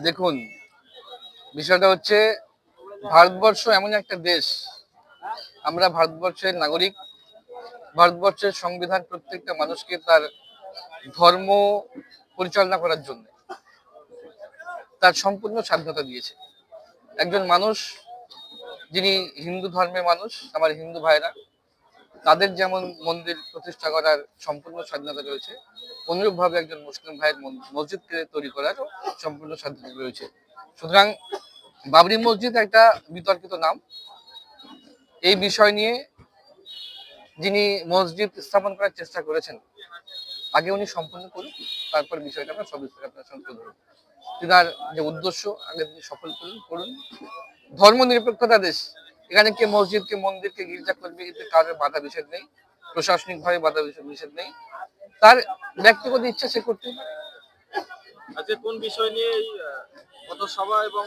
দেখুন, বিষয়টা হচ্ছে ভারতবর্ষ এমন একটা দেশ, আমরা ভারতবর্ষের নাগরিক। ভারতবর্ষের সংবিধান প্রত্যেকটা মানুষকে তার ধর্ম পরিচালনা করার জন্য তার সম্পূর্ণ স্বাধীনতা দিয়েছে। একজন মানুষ যিনি হিন্দু ধর্মের মানুষ, আমার হিন্দু ভাইরা, তাদের যেমন মন্দির প্রতিষ্ঠা করার সম্পূর্ণ স্বাধীনতা রয়েছে, অনুরূপভাবে একজন মুসলিম ভাইয়ের মসজিদকে তৈরি করার সম্পূর্ণ স্বাধীনতা রয়েছে। সুতরাং বাবরি মসজিদ একটা বিতর্কিত নাম। এই বিষয় নিয়ে যিনি মসজিদ স্থাপন করার চেষ্টা করেছেন, আগে উনি সম্পূর্ণ করুন, তারপর বিষয়টা আমরা সবিস্তারে আপনার সঙ্গে তুলে ধরবো। তিনার যে উদ্দেশ্য আগে তিনি সফল করুন। ধর্ম নিরপেক্ষতা দেশ, এখানে কে মসজিদ কে মন্দির কে গির্জা করবে, এতে কারোর বাধা নিষেধ নেই, প্রশাসনিক ভাবে বাধা নিষেধ নেই, তার ব্যক্তিগত ইচ্ছা সে করতে পারে। আজকে কোন বিষয় নিয়ে এই পথসভা এবং